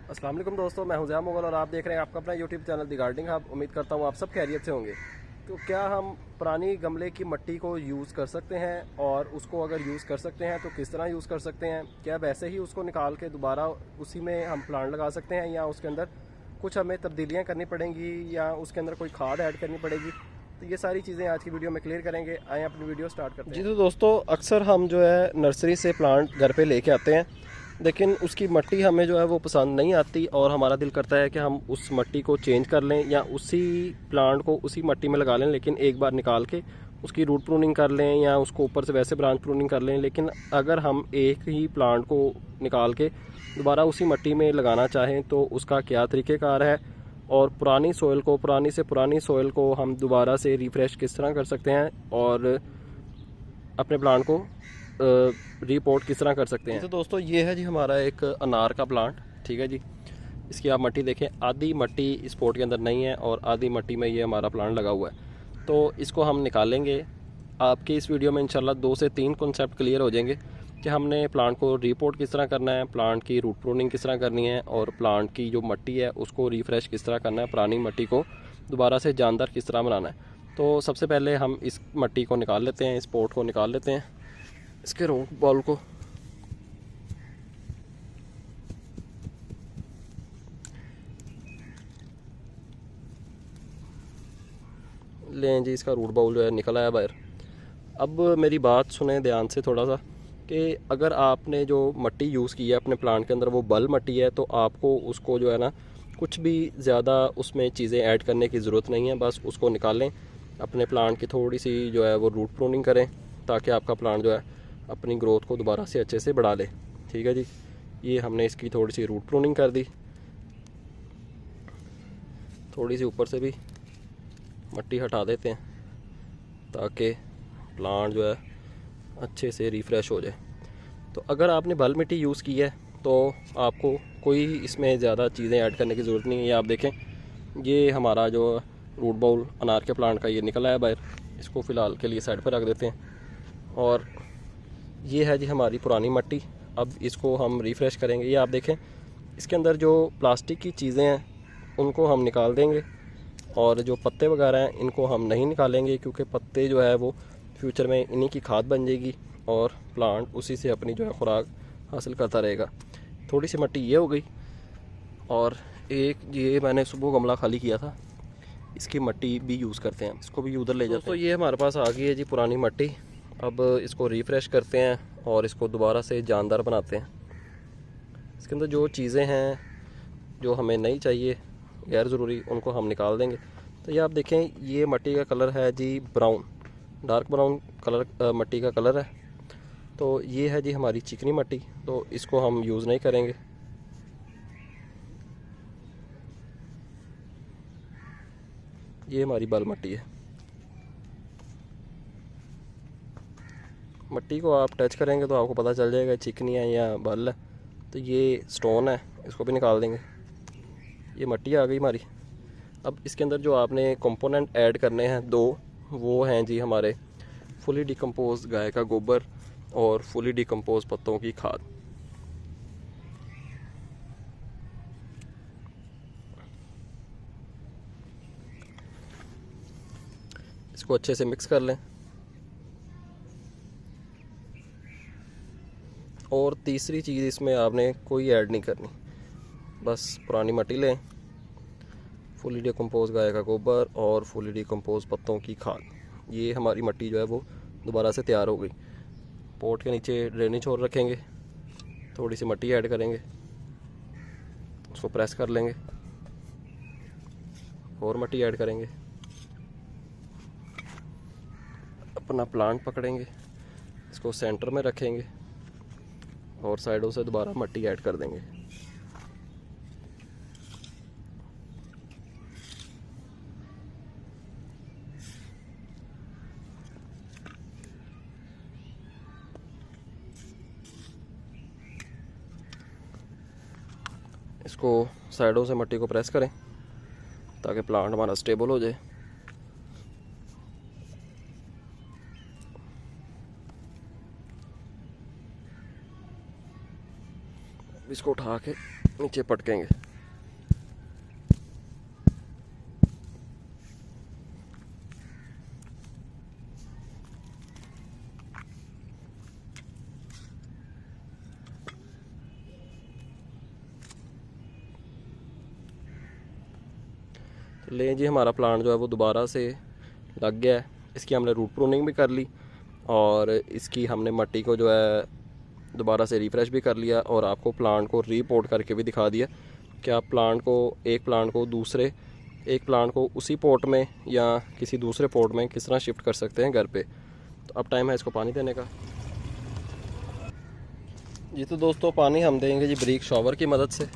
अस्सलाम वालेकुम दोस्तों, मैं हूं ज़िया मुगल और आप देख रहे हैं आपका अपना यूट्यूब चैनल दी गार्डनिंग हब। उम्मीद करता हूं आप सब खैरियत से होंगे। तो क्या हम पुरानी गमले की मिट्टी को यूज़ कर सकते हैं, और उसको अगर यूज़ कर सकते हैं तो किस तरह यूज़ कर सकते हैं? क्या वैसे ही उसको निकाल के दोबारा उसी में हम प्लांट लगा सकते हैं, या उसके अंदर कुछ हमें तब्दीलियाँ करनी पड़ेंगी, या उसके अंदर कोई खाद ऐड करनी पड़ेगी? तो ये सारी चीज़ें आज की वीडियो में क्लियर करेंगे। आए अपनी वीडियो स्टार्ट करते हैं। जी तो दोस्तों, अक्सर हम जो है नर्सरी से प्लांट घर पे लेके आते हैं, लेकिन उसकी मिट्टी हमें जो है वो पसंद नहीं आती, और हमारा दिल करता है कि हम उस मिट्टी को चेंज कर लें या उसी प्लांट को उसी मिट्टी में लगा लें, लेकिन एक बार निकाल के उसकी रूट प्रूनिंग कर लें या उसको ऊपर से वैसे ब्रांच प्रूनिंग कर लें। लेकिन अगर हम एक ही प्लांट को निकाल के दोबारा उसी मिट्टी में लगाना चाहें तो उसका क्या तरीक़ेकार है, और पुरानी पुरानी सॉइल को हम दोबारा से रिफ़्रेश किस तरह कर सकते हैं, और अपने प्लांट को रिपोर्ट किस तरह कर सकते हैं। तो दोस्तों, ये है जी हमारा एक अनार का प्लांट। ठीक है जी, इसकी आप मिट्टी देखें, आधी मिट्टी इस पोट के अंदर नहीं है और आधी मिट्टी में ये हमारा प्लांट लगा हुआ है। तो इसको हम निकालेंगे। आपकी इस वीडियो में इंशाल्लाह 2 से 3 कॉन्सेप्ट क्लियर हो जाएंगे कि हमने प्लांट को रिपोर्ट किस तरह करना है, प्लांट की रूट प्रूनिंग किस तरह करनी है, और प्लांट की जो मिट्टी है उसको रिफ़्रेश किस तरह करना है, पुरानी मिट्टी को दोबारा से जानदार किस तरह बनाना है। तो सबसे पहले हम इस मिट्टी को निकाल लेते हैं, इस पोट को निकाल लेते हैं, इसके रूट बॉल को। लें जी, इसका रूट बाउल जो है निकल आया बाहर। अब मेरी बात सुने ध्यान से थोड़ा सा, कि अगर आपने जो मिट्टी यूज़ की है अपने प्लांट के अंदर वो बल मिट्टी है, तो आपको उसको जो है ना कुछ भी ज़्यादा उसमें चीज़ें ऐड करने की ज़रूरत नहीं है। बस उसको निकालें, अपने प्लांट की थोड़ी सी जो है वो रूट प्रूनिंग करें, ताकि आपका प्लांट जो है अपनी ग्रोथ को दोबारा से अच्छे से बढ़ा ले। ठीक है जी, ये हमने इसकी थोड़ी सी रूट प्रूनिंग कर दी, थोड़ी सी ऊपर से भी मिट्टी हटा देते हैं ताकि प्लांट जो है अच्छे से रिफ़्रेश हो जाए। तो अगर आपने बल मिट्टी यूज़ की है तो आपको कोई इसमें ज़्यादा चीज़ें ऐड करने की ज़रूरत नहीं है। आप देखें, ये हमारा जो रूट बाउल अनार के प्लांट का ये निकल आया बाहर। इसको फ़िलहाल के लिए साइड पर रख देते हैं। और ये है जी हमारी पुरानी मिट्टी। अब इसको हम रिफ़्रेश करेंगे। ये आप देखें, इसके अंदर जो प्लास्टिक की चीज़ें हैं उनको हम निकाल देंगे, और जो पत्ते वगैरह हैं इनको हम नहीं निकालेंगे, क्योंकि पत्ते जो है वो फ्यूचर में इन्हीं की खाद बन जाएगी और प्लांट उसी से अपनी जो है खुराक हासिल करता रहेगा। थोड़ी सी मिट्टी ये हो गई, और एक ये मैंने सुबह गमला खाली किया था, इसकी मिट्टी भी यूज़ करते हैं, इसको भी उधर ले जाते हैं। तो ये हमारे पास आ गई है जी पुरानी मिट्टी। अब इसको रिफ़्रेश करते हैं और इसको दोबारा से जानदार बनाते हैं। इसके अंदर जो चीज़ें हैं जो हमें नहीं चाहिए, गैर ज़रूरी, उनको हम निकाल देंगे। तो ये आप देखें, ये मिट्टी का कलर है जी ब्राउन, डार्क ब्राउन कलर मिट्टी का कलर है। तो ये है जी हमारी चिकनी मिट्टी, तो इसको हम यूज़ नहीं करेंगे। ये हमारी बल मिट्टी है। मिट्टी को आप टच करेंगे तो आपको पता चल जाएगा चिकनी है या बल है। तो ये स्टोन है, इसको भी निकाल देंगे। ये मिट्टी आ गई हमारी। अब इसके अंदर जो आपने कंपोनेंट ऐड करने हैं दो, वो हैं जी हमारे फुली डिकम्पोज गाय का गोबर और फुली डिकम्पोज पत्तों की खाद। इसको अच्छे से मिक्स कर लें। और तीसरी चीज़ इसमें आपने कोई ऐड नहीं करनी, बस पुरानी मिट्टी लें, फुली डिकम्पोज गाय का गोबर और फुली डिकम्पोज पत्तों की खाद। ये हमारी मिट्टी जो है वो दोबारा से तैयार हो गई। पोट के नीचे ड्रेनेज होल रखेंगे, थोड़ी सी मिट्टी ऐड करेंगे, उसको प्रेस कर लेंगे, और मिट्टी ऐड करेंगे, अपना प्लांट पकड़ेंगे, इसको सेंटर में रखेंगे और साइडों से दोबारा मिट्टी ऐड कर देंगे। इसको साइडों से मिट्टी को प्रेस करें ताकि प्लांट हमारा स्टेबल हो जाए। इसको उठा के नीचे पटकेंगे। तो लें जी, हमारा प्लांट जो है वो दोबारा से लग गया है। इसकी हमने रूट प्रूनिंग भी कर ली और इसकी हमने मट्टी को जो है दोबारा से रिफ़्रेश भी कर लिया और आपको प्लांट को रीपोर्ट करके भी दिखा दिया कि आप एक प्लांट को उसी पोर्ट में या किसी दूसरे पोर्ट में किस तरह शिफ्ट कर सकते हैं घर पे। तो अब टाइम है इसको पानी देने का जी। तो दोस्तों पानी हम देंगे जी ब्रीक शॉवर की मदद से।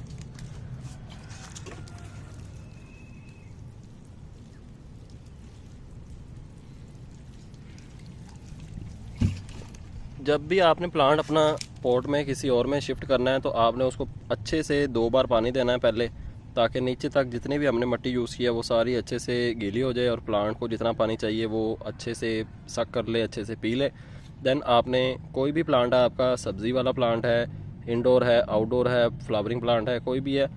जब भी आपने प्लांट अपना पॉट में किसी और में शिफ्ट करना है तो आपने उसको अच्छे से 2 बार पानी देना है पहले, ताकि नीचे तक जितनी भी हमने मिट्टी यूज़ की है वो सारी अच्छे से गीली हो जाए और प्लांट को जितना पानी चाहिए वो अच्छे से सक कर ले, अच्छे से पी ले। देन आपने कोई भी प्लांट है, आपका सब्ज़ी वाला प्लांट है, इंडोर है, आउटडोर है, फ्लावरिंग प्लांट है, कोई भी है,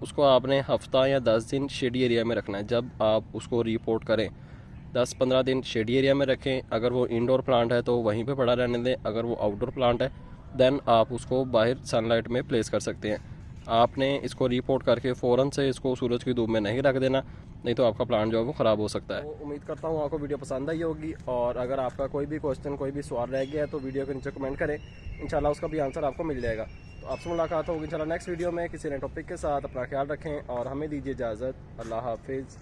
उसको आपने हफ्ता या 10 दिन शेडी एरिया में रखना है। जब आप उसको रिपोर्ट करें 10-15 दिन शेडी एरिया में रखें। अगर वो इंडोर प्लांट है तो वहीं पे पड़ा रहने दें। अगर वो आउटडोर प्लांट है देन आप उसको बाहर सनलाइट में प्लेस कर सकते हैं। आपने इसको रिपोर्ट करके फ़ौरन से इसको सूरज की धूप में नहीं रख देना, नहीं तो आपका प्लांट जो है वो ख़राब हो सकता है। तो उम्मीद करता हूँ आपको वीडियो पसंद आई होगी और अगर आपका कोई भी क्वेश्चन, कोई भी सवाल रह गया है तो वीडियो के नीचे कमेंट करें, इंशाल्लाह उसका भी आंसर आपको मिल जाएगा। तो आपसे मुलाकात होगी इंशाल्लाह नेक्स्ट वीडियो में किसी नए टॉपिक के साथ। अपना ख्याल रखें और हमें दीजिए इजाज़त। अल्लाह हाफिज़।